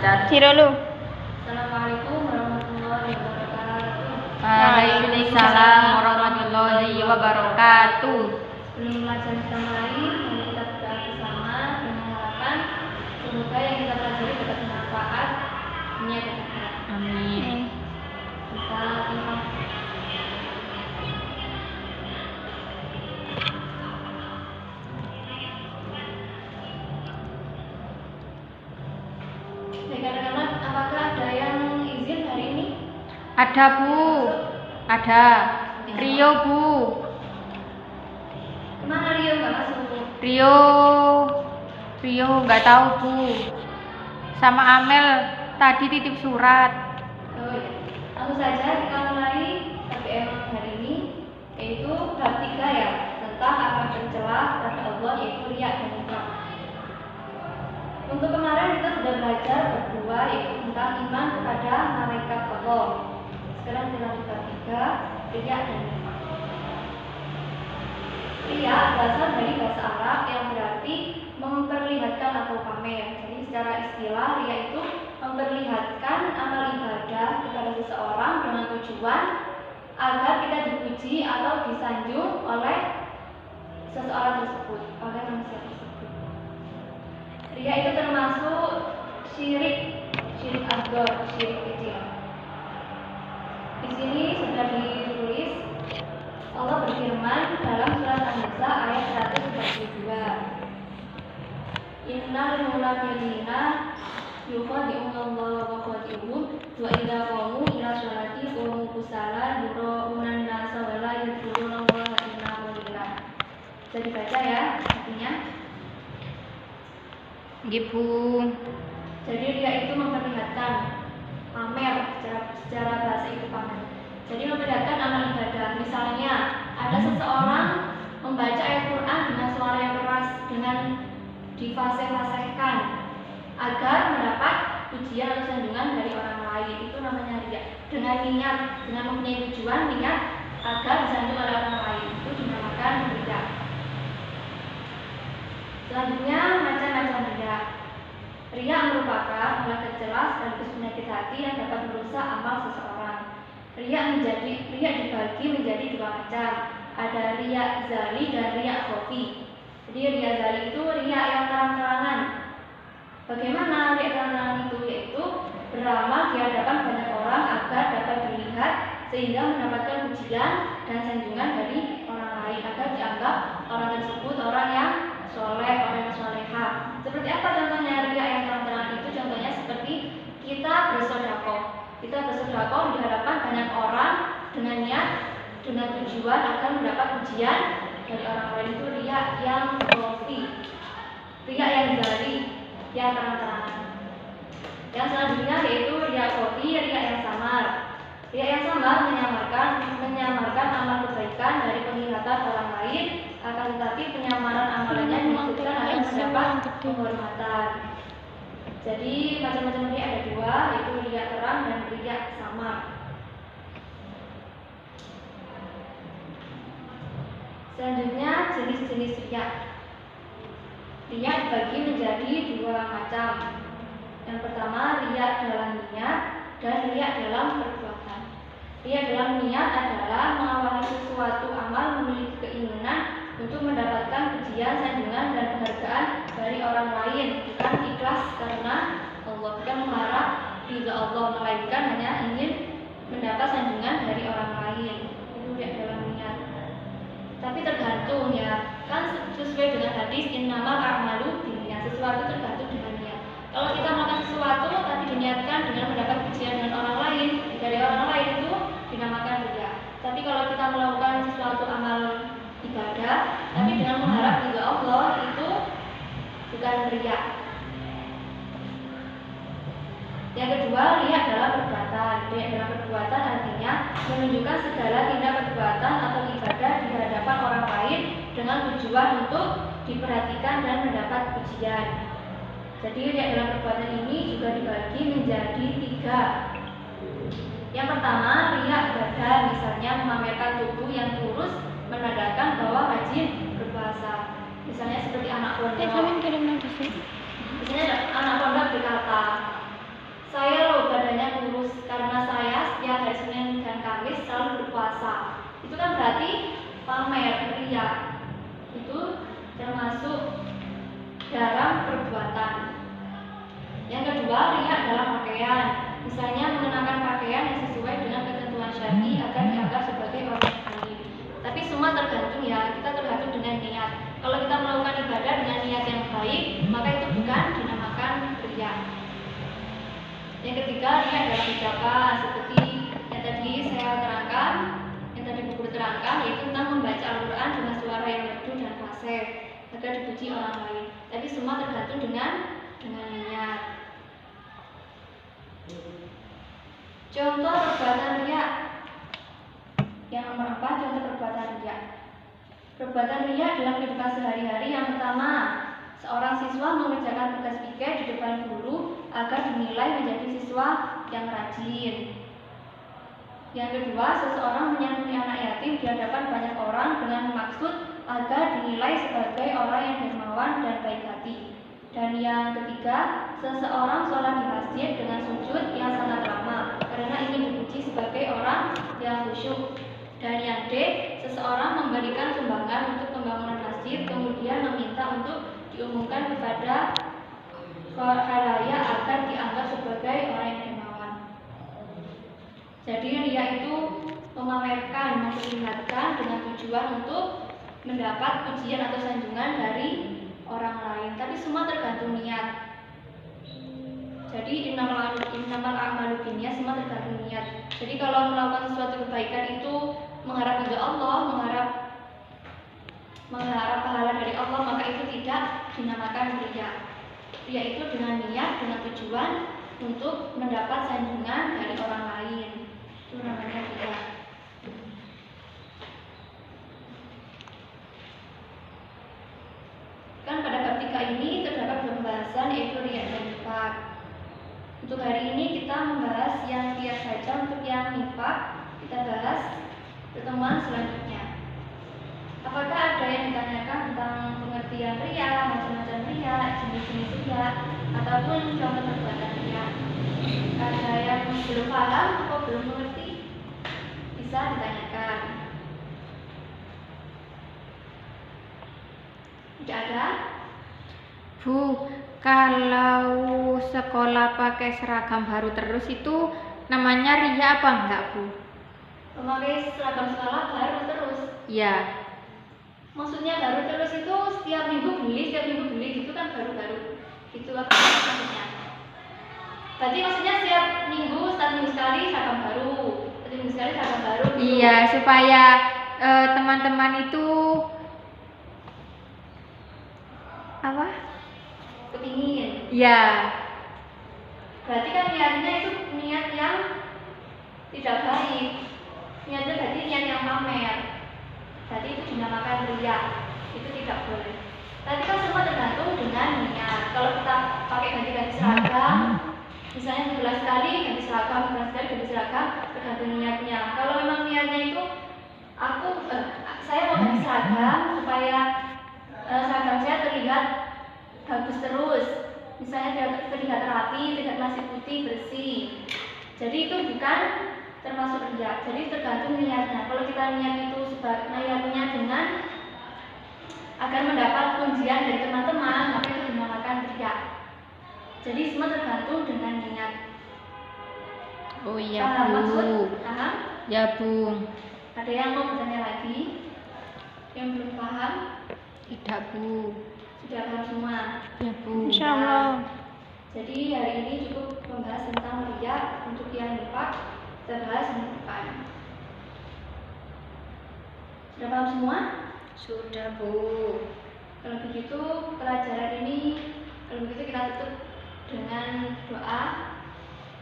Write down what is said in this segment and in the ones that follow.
wabarakatuh. Ciro lu. Assalamualaikum warahmatullahi wabarakatuh. Waalaikumsalam warahmatullahi wabarakatuh. Sebelum pelajaran kita mulai, mari kita berdoa bersama dengan harapan semoga yang kita pelajari dapat bermanfaat dunia dan akhirat. Amin. Kita imam. Baik anak-anak, apakah ada yang izin hari ini? Ada Bu. Ada. Rio Bu. Kemana Rio nggak masuk? Rio nggak tahu Bu. Sama Amel tadi titip surat. Oh ya. Langsung saja kita mulai KBM hari ini, yaitu bab 3 ya, tentang akan tercela pada Allah, yaitu riya dan nifaq. Untuk kemarin kita sudah belajar berdua, yaitu tentang iman kepada malaikat Allah. Sekarang kita lanjut bab 3, riya dan nifaq. Riya berasal dari bahasa Arab yang berarti memperlihatkan atau pamer. Jadi secara istilah riya itu memperlihatkan amal ibadah kepada seseorang dengan tujuan agar kita dipuji atau disanjung oleh seseorang tersebut, oleh manusia tersebut. Riya itu termasuk syirik akbar, syirik kecil. Di sini sudah ditulis, Allah berfirman dalam surat An-Nisa ayat 142. Innal munafiqina yukhadi'una Allah wa khadi'uhum wa idza qamu ila sholati qamu kusala yura'una an-nasa wa la yadhkuruna Allah illa qalila. Bisa dibaca ya artinya. Nggih Bu. Jadi riya itu memperlihatkan, pamer, secara bahasa itu pamer. Jadi memperlihatkan amal ibadah. Misalnya ada seseorang membaca ayat Quran dengan suara yang keras, dengan difasih-fasihkan agar mendapat pujian atau sanjungan dari orang lain. Itu namanya riya. Dengan niat, dengan mempunyai tujuan niat agar disanjung oleh orang lain, itu dinamakan riya. Selanjutnya macam-macam riya. Riya merupakan amal tercela sekaligus penyakit hati yang dapat merusak amal seseorang. Riya dibagi menjadi dua macam. Ada riya zali dan riya khofi. Jadi riya zali itu riya yang terang-terangan. Bagaimana riya terang-terangan itu? Yaitu beramal di hadapan banyak orang agar dapat dilihat sehingga mendapatkan pujian dan sanjungan dari orang lain, agar dianggap orang tersebut orang yang soleh, orang yang soleha. Seperti apa contohnya riya yang terang-terangan itu? Contohnya seperti kita bersedekah. Kita bersedekah di hadapan banyak orang dengan niat, dengan tujuan agar mendapat pujian dari orang lain. Itu riya yang khofi, riya yang zali, yang terang-terangan. Yang selanjutnya yaitu riya khofi, riya yang samar. Riya yang samar menyamarkan amal kebaikan dari penglihatan orang lain, akan tetapi penyamaran amalannya dimaksudkan agar mendapat penghormatan. Jadi macam-macam riya ada dua, yaitu riya terang dan riya samar. Selanjutnya jenis-jenis riya. Riya dibagi menjadi dua macam. Yang pertama riya dalam niat dan riya dalam perbuatan. Riya dalam niat adalah mengawali sesuatu amal memiliki keinginan untuk mendapatkan pujian, sanjungan dan penghargaan dari orang lain, bukan ikhlas karena Allah, bukan mengharap ridha Allah, melainkan hanya ingin mendapat sanjungan dari orang lain. Itu riya dalam niat. Tapi tergantung ya, kan sesuai dengan hadis innamal a'malu binniyat, sesuatu tergantung dengan niat. Kalau kita melakukan sesuatu tapi diniatkan dengan mendapat pujian dengan orang lain, dari orang lain, itu dinamakan riya. Tapi kalau kita melakukan sesuatu amal ibadah tapi dengan mengharap ridha Allah, itu bukan riya. Yang kedua, riya dalam perbuatan. Riya dalam perbuatan artinya menunjukkan segala tindak perbuatan atau ibadah di hadapan orang lain dengan tujuan untuk diperhatikan dan mendapat pujian. Jadi riya dalam perbuatan ini juga dibagi menjadi tiga. Yang pertama, riya badan, misalnya memamerkan tubuh yang kurus, menandakan bahwa rajin berpuasa. Misalnya seperti anak pondok. Misalnya anak pondok berkata, dalam perbuatan. Yang kedua, riya dalam pakaian. Misalnya mengenakan pakaian yang sesuai dengan ketentuan syar'i agar dianggap sebagai orang yang baik. Tapi semua tergantung ya, kita tergantung dengan niat. Kalau kita melakukan ibadah dengan niat yang baik, maka itu bukan dinamakan riya. Yang ketiga, riya dalam ucapan, seperti yang tadi saya terangkan, yang tadi buku terangkan, yaitu tentang membaca Al-Quran dengan suara yang merdu dan fasih agar dipuji orang lain. Tapi semua tergantung dengan niat. Contoh perbuatan riya. Yang nomor 4, contoh perbuatan riya. Perbuatan riya dalam kehidupan sehari-hari. Yang pertama, seorang siswa mengerjakan tugas pikir di depan guru agar dinilai menjadi siswa yang rajin. Yang kedua, seseorang menyantuni anak yatim di hadapan banyak orang dengan maksud agar dinilai sebagai orang yang dermawan dan baik hati. Dan yang ketiga, seseorang sholat di masjid dengan sujud yang sangat lama karena ingin dipuji sebagai orang yang khusyuk. Dan yang D, seseorang memberikan sumbangan untuk pembangunan masjid kemudian meminta untuk diumumkan kepada khalayak agar dianggap sebagai orang yang dermawan. Jadi riya itu memamerkan, memperlihatkan dengan tujuan untuk mendapat pujian atau sanjungan dari orang lain. Tapi semua tergantung niat. Jadi innamal a'malu binniyat, semua tergantung niat. Jadi kalau melakukan sesuatu kebaikan itu mengharap ridha Allah, mengharap pahala dari Allah, maka itu tidak dinamakan riya. Riya itu dengan niat, dengan tujuan untuk mendapat sanjungan dari orang lain. Itu namanya riya. Kan pada bab 3 ini terdapat pembahasan yaitu riya dan nifaq. Untuk hari ini kita membahas yang riya saja. Untuk yang nifaq kita bahas pertemuan selanjutnya. Apakah ada yang ditanyakan tentang pengertian riya, macam-macam riya, jenis-jenis riya, ataupun contoh perbuatan riya? Ada yang belum paham atau belum mengerti? Bisa ditanyakan. Tidak ada? Bu, kalau sekolah pakai seragam baru terus itu namanya riya apa enggak, Bu? Memakai seragam sekolah baru terus? Ya. Maksudnya baru terus itu setiap minggu beli gitu kan baru-baru. Itu apa maksudnya? Berarti maksudnya setiap minggu sekali seragam baru, setiap minggu sekali seragam baru gitu. Iya, supaya teman-teman itu apa? Kepingin. Ya. Berarti kan niatnya itu niat yang tidak baik. Niatnya berarti niat yang pamer. Berarti itu dinamakan riya. Itu tidak boleh. Tapi kan semua tergantung dengan niat. Kalau kita pakai ganti-ganti seragam, misalnya 11 kali ganti seragam, 11 kali ganti seragam, tergantung niatnya. Kalau memang niatnya itu saya mau ganti seragam supaya seragam saya terlihat bagus terus, misalnya terlihat rapi, tidak masih putih bersih. Jadi itu bukan termasuk riya. Jadi tergantung niatnya. Kalau kita niat itu niatnya dengan agar mendapat pujian dari teman-teman, maka itu dinamakan riya. Jadi semua tergantung dengan niat. Oh iya, paham Bu. Maksud? Paham? Ya, Bu. Ada yang mau bertanya lagi? Yang belum paham? Tidak, Bu. Sudah paham semua? Ya, Bu. Insyaallah. Jadi hari ini cukup membahas tentang riya. Untuk yang nifaq kita bahas minggu depan. Sudah paham semua? Sudah, Bu. Kalau begitu pelajaran ini, kalau begitu kita tutup dengan doa.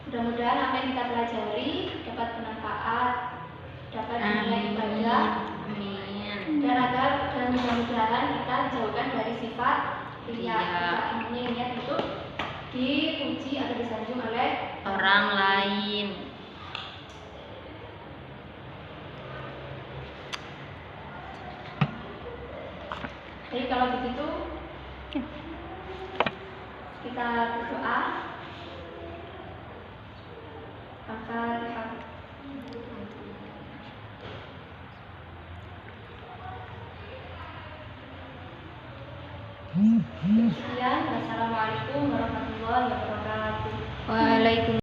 Mudah-mudahan apa yang kita pelajari dapat bermanfaat, dapat nilai ibadah, Amin. dan mudah-mudahan kita jauhkan dari sifat riya. Iya. Kita ingin niat itu dipuji atau disanjung oleh Orang lain. Jadi kalau begitu kita berdoa. Al-Fatihah.